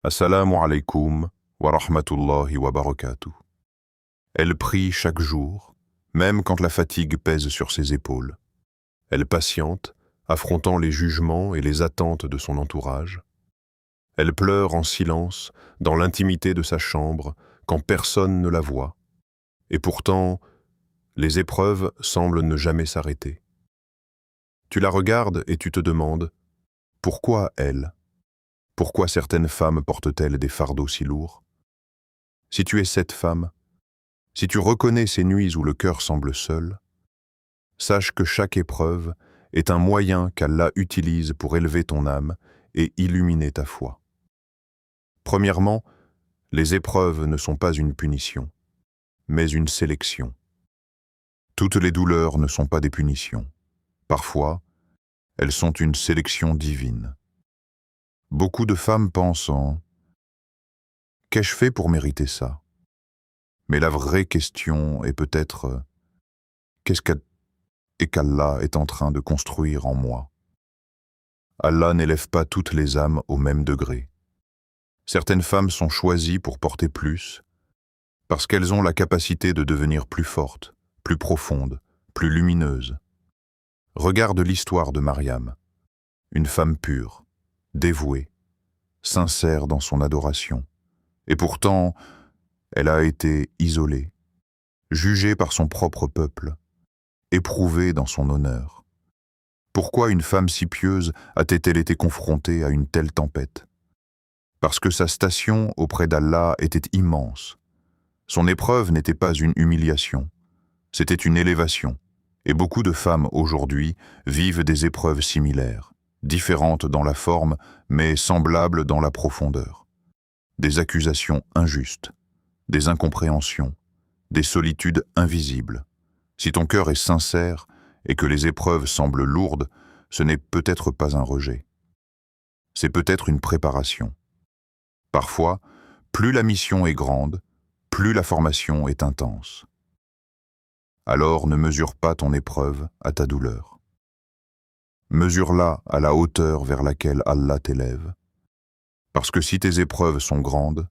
Assalamu alaikum wa rahmatullahi wa barakatuh. Elle prie chaque jour, même quand la fatigue pèse sur ses épaules. Elle patiente, affrontant les jugements et les attentes de son entourage. Elle pleure en silence, dans l'intimité de sa chambre, quand personne ne la voit. Et pourtant, les épreuves semblent ne jamais s'arrêter. Tu la regardes et tu te demandes, pourquoi elle ? Pourquoi certaines femmes portent-elles des fardeaux si lourds? Si tu es cette femme, si tu reconnais ces nuits où le cœur semble seul, sache que chaque épreuve est un moyen qu'Allah utilise pour élever ton âme et illuminer ta foi. Premièrement, les épreuves ne sont pas une punition, mais une sélection. Toutes les douleurs ne sont pas des punitions. Parfois, elles sont une sélection divine. Beaucoup de femmes pensent en « qu'ai-je fait pour mériter ça ?» Mais la vraie question est peut-être « qu'est-ce qu'Allah est en train de construire en moi ?» Allah n'élève pas toutes les âmes au même degré. Certaines femmes sont choisies pour porter plus, parce qu'elles ont la capacité de devenir plus fortes, plus profondes, plus lumineuses. Regarde l'histoire de Mariam, une femme pure, dévouée, sincère dans son adoration. Et pourtant, elle a été isolée, jugée par son propre peuple, éprouvée dans son honneur. Pourquoi une femme si pieuse a-t-elle été confrontée à une telle tempête? Parce que sa station auprès d'Allah était immense. Son épreuve n'était pas une humiliation, c'était une élévation. Et beaucoup de femmes aujourd'hui vivent des épreuves similaires, différentes dans la forme, mais semblables dans la profondeur. Des accusations injustes, des incompréhensions, des solitudes invisibles. Si ton cœur est sincère et que les épreuves semblent lourdes, ce n'est peut-être pas un rejet. C'est peut-être une préparation. Parfois, plus la mission est grande, plus la formation est intense. Alors ne mesure pas ton épreuve à ta douleur. Mesure-la à la hauteur vers laquelle Allah t'élève. Parce que si tes épreuves sont grandes,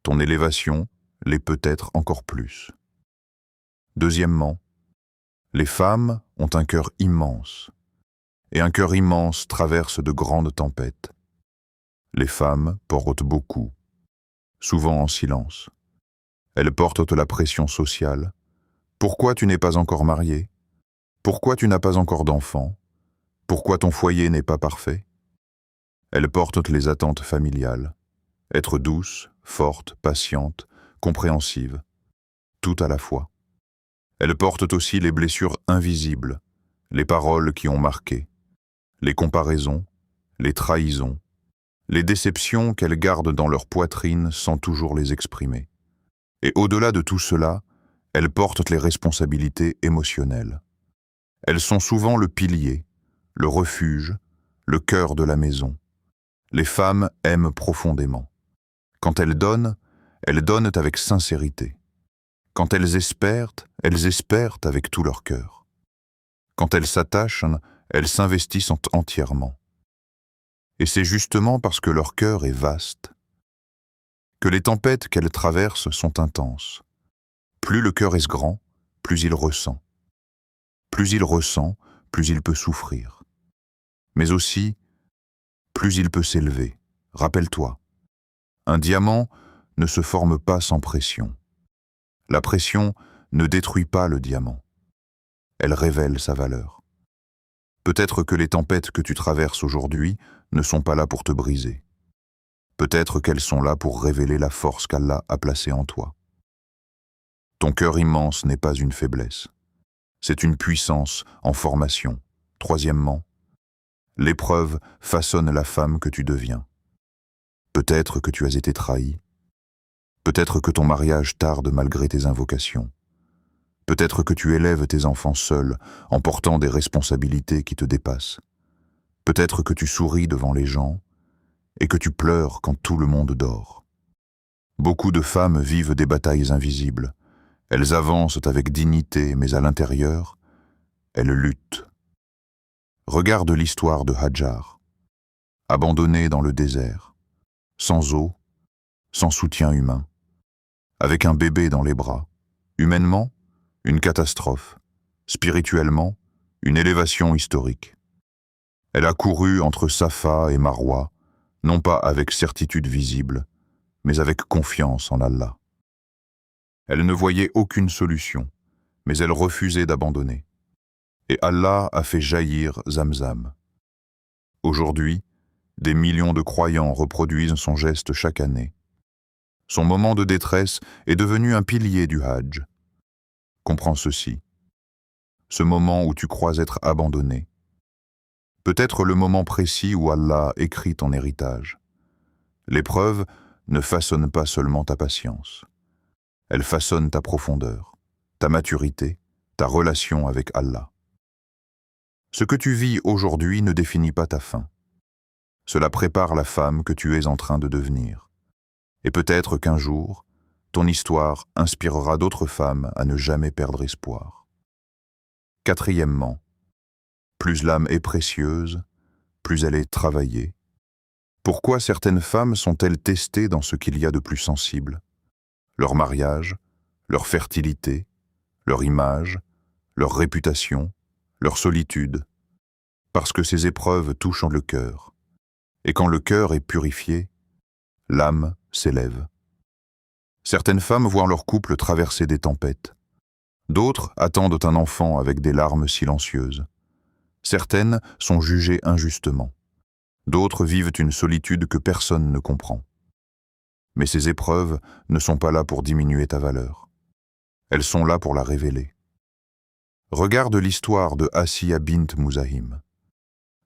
ton élévation l'est peut-être encore plus. Deuxièmement, les femmes ont un cœur immense, et un cœur immense traverse de grandes tempêtes. Les femmes portent beaucoup, souvent en silence. Elles portent la pression sociale. Pourquoi tu n'es pas encore marié? Pourquoi tu n'as pas encore d'enfant? Pourquoi ton foyer n'est pas parfait? Elles portent les attentes familiales. Être douce, forte, patiente, compréhensive, tout à la fois. Elles portent aussi les blessures invisibles, les paroles qui ont marqué, les comparaisons, les trahisons, les déceptions qu'elles gardent dans leur poitrine sans toujours les exprimer. Et au-delà de tout cela, elles portent les responsabilités émotionnelles. Elles sont souvent le pilier, le refuge, le cœur de la maison. Les femmes aiment profondément. Quand elles donnent avec sincérité. Quand elles espèrent avec tout leur cœur. Quand elles s'attachent, elles s'investissent entièrement. Et c'est justement parce que leur cœur est vaste que les tempêtes qu'elles traversent sont intenses. Plus le cœur est grand, plus il ressent. Plus il ressent, plus il peut souffrir. Mais aussi, plus il peut s'élever. Rappelle-toi, un diamant ne se forme pas sans pression. La pression ne détruit pas le diamant. Elle révèle sa valeur. Peut-être que les tempêtes que tu traverses aujourd'hui ne sont pas là pour te briser. Peut-être qu'elles sont là pour révéler la force qu'Allah a placée en toi. Ton cœur immense n'est pas une faiblesse. C'est une puissance en formation. Troisièmement, l'épreuve façonne la femme que tu deviens. Peut-être que tu as été trahi. Peut-être que ton mariage tarde malgré tes invocations. Peut-être que tu élèves tes enfants seuls en portant des responsabilités qui te dépassent. Peut-être que tu souris devant les gens et que tu pleures quand tout le monde dort. Beaucoup de femmes vivent des batailles invisibles. Elles avancent avec dignité, mais à l'intérieur, elles luttent. Regarde l'histoire de Hajar, abandonnée dans le désert. sans eau, sans soutien humain, avec un bébé dans les bras. Humainement, une catastrophe. Spirituellement, une élévation historique. Elle a couru entre Safa et Marwa, non pas avec certitude visible, mais avec confiance en Allah. Elle ne voyait aucune solution, mais elle refusait d'abandonner. Et Allah a fait jaillir Zamzam. Aujourd'hui, des millions de croyants reproduisent son geste chaque année. Son moment de détresse est devenu un pilier du Hajj. Comprends ceci. Ce moment où tu crois être abandonné. Peut-être le moment précis où Allah écrit ton héritage. L'épreuve ne façonne pas seulement ta patience. Elle façonne ta profondeur, ta maturité, ta relation avec Allah. Ce que tu vis aujourd'hui ne définit pas ta fin. Cela prépare la femme que tu es en train de devenir. Et peut-être qu'un jour, ton histoire inspirera d'autres femmes à ne jamais perdre espoir. Quatrièmement, plus l'âme est précieuse, plus elle est travaillée. Pourquoi certaines femmes sont-elles testées dans ce qu'il y a de plus sensible? Leur mariage, leur fertilité, leur image, leur réputation, leur solitude, parce que ces épreuves touchent le cœur. Et quand le cœur est purifié, l'âme s'élève. Certaines femmes voient leur couple traverser des tempêtes. D'autres attendent un enfant avec des larmes silencieuses. Certaines sont jugées injustement. D'autres vivent une solitude que personne ne comprend. Mais ces épreuves ne sont pas là pour diminuer ta valeur. Elles sont là pour la révéler. Regarde l'histoire de Asiya bint Muzahim.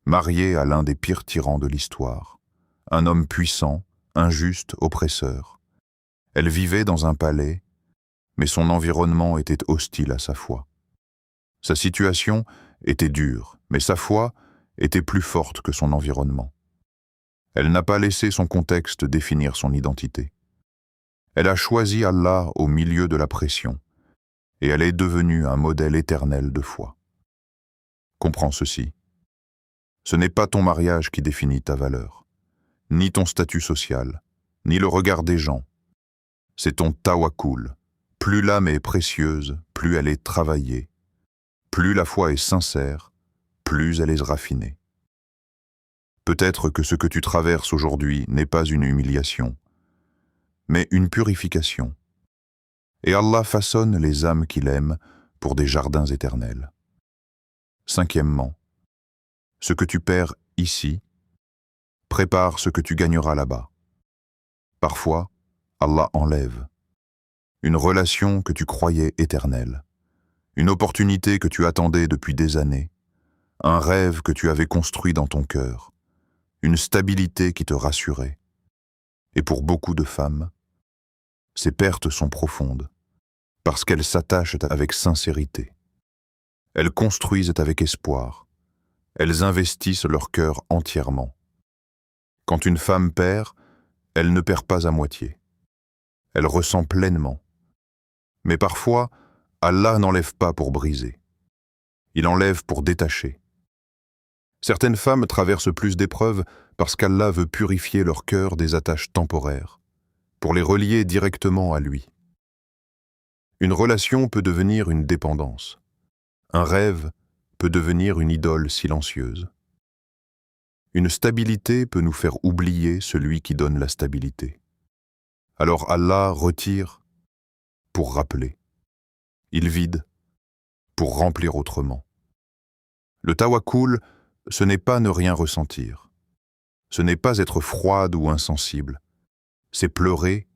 Mariée à l'un des pires tyrans de l'histoire. Un homme puissant, injuste, oppresseur. Elle vivait dans un palais, mais son environnement était hostile à sa foi. Sa situation était dure, mais sa foi était plus forte que son environnement. Elle n'a pas laissé son contexte définir son identité. Elle a choisi Allah au milieu de la pression, et elle est devenue un modèle éternel de foi. Comprends ceci. Ce n'est pas ton mariage qui définit ta valeur, ni ton statut social, ni le regard des gens. C'est ton tawakkul. Plus l'âme est précieuse, plus elle est travaillée. Plus la foi est sincère, plus elle est raffinée. Peut-être que ce que tu traverses aujourd'hui n'est pas une humiliation, mais une purification. Et Allah façonne les âmes qu'il aime pour des jardins éternels. Cinquièmement, ce que tu perds ici, prépare ce que tu gagneras là-bas. Parfois, Allah enlève. Une relation que tu croyais éternelle. Une opportunité que tu attendais depuis des années. Un rêve que tu avais construit dans ton cœur. Une stabilité qui te rassurait. Et pour beaucoup de femmes, ces pertes sont profondes, parce qu'elles s'attachent avec sincérité. Elles construisent avec espoir. Elles investissent leur cœur entièrement. Quand une femme perd, elle ne perd pas à moitié. Elle ressent pleinement. Mais parfois, Allah n'enlève pas pour briser. Il enlève pour détacher. Certaines femmes traversent plus d'épreuves parce qu'Allah veut purifier leur cœur des attaches temporaires, pour les relier directement à lui. Une relation peut devenir une dépendance. Un rêve peut devenir une idole silencieuse. Une stabilité peut nous faire oublier celui qui donne la stabilité. Alors Allah retire pour rappeler. Il vide pour remplir autrement. Le tawakkul, ce n'est pas ne rien ressentir. Ce n'est pas être froide ou insensible. C'est pleurer,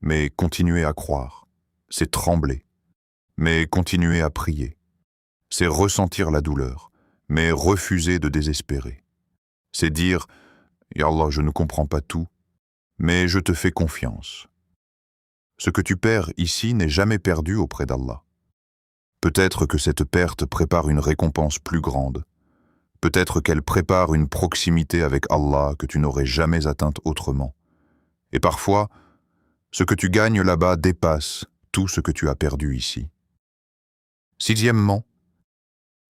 mais continuer à croire. C'est trembler, mais continuer à prier. C'est ressentir la douleur, mais refuser de désespérer. C'est dire « Ya Allah, je ne comprends pas tout, mais je te fais confiance ». Ce que tu perds ici n'est jamais perdu auprès d'Allah. Peut-être que cette perte prépare une récompense plus grande. Peut-être qu'elle prépare une proximité avec Allah que tu n'aurais jamais atteinte autrement. Et parfois, ce que tu gagnes là-bas dépasse tout ce que tu as perdu ici. Sixièmement,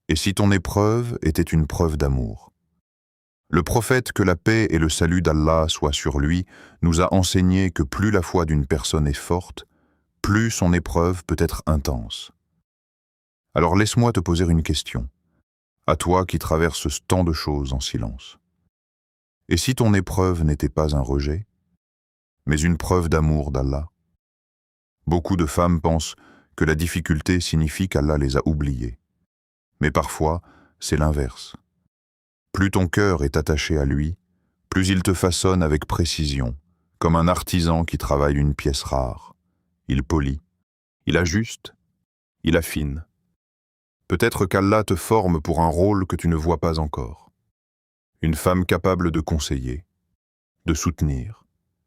et si ton épreuve était une preuve d'amour? Le prophète, que la paix et le salut d'Allah soient sur lui, nous a enseigné que plus la foi d'une personne est forte, plus son épreuve peut être intense. Alors laisse-moi te poser une question, à toi qui traverses tant de choses en silence. Et si ton épreuve n'était pas un rejet, mais une preuve d'amour d'Allah? Beaucoup de femmes pensent que la difficulté signifie qu'Allah les a oubliées. Mais parfois, c'est l'inverse. Plus ton cœur est attaché à lui, plus il te façonne avec précision, comme un artisan qui travaille une pièce rare. Il polit, il ajuste, il affine. Peut-être qu'Allah te forme pour un rôle que tu ne vois pas encore. Une femme capable de conseiller, de soutenir,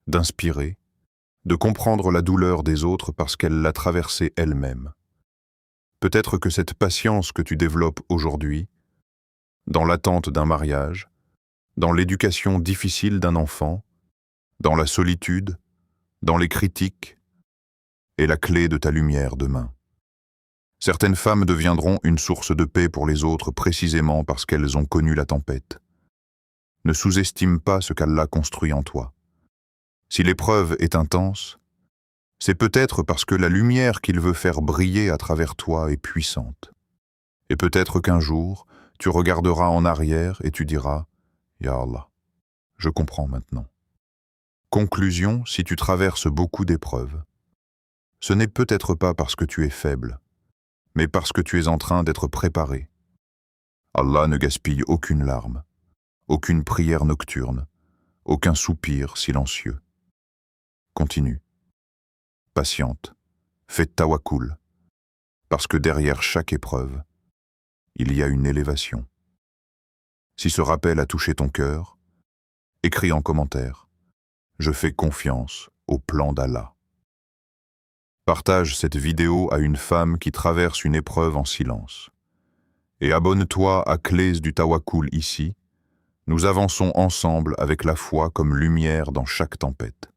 d'inspirer, de comprendre la douleur des autres parce qu'elle l'a traversée elle-même. Peut-être que cette patience que tu développes aujourd'hui, dans l'attente d'un mariage, dans l'éducation difficile d'un enfant, dans la solitude, dans les critiques, est la clé de ta lumière demain. Certaines femmes deviendront une source de paix pour les autres précisément parce qu'elles ont connu la tempête. Ne sous-estime pas ce qu'Allah construit en toi. Si l'épreuve est intense, c'est peut-être parce que la lumière qu'il veut faire briller à travers toi est puissante. Et peut-être qu'un jour, tu regarderas en arrière et tu diras « Ya Allah, je comprends maintenant ». Conclusion, si tu traverses beaucoup d'épreuves, ce n'est peut-être pas parce que tu es faible, mais parce que tu es en train d'être préparé. Allah ne gaspille aucune larme, aucune prière nocturne, aucun soupir silencieux. Continue. Patiente, fais tawakkul, parce que derrière chaque épreuve, il y a une élévation. Si ce rappel a touché ton cœur, écris en commentaire « Je fais confiance au plan d'Allah ». Partage cette vidéo à une femme qui traverse une épreuve en silence. Et abonne-toi à Clés du Tawakkul ici. Nous avançons ensemble avec la foi comme lumière dans chaque tempête.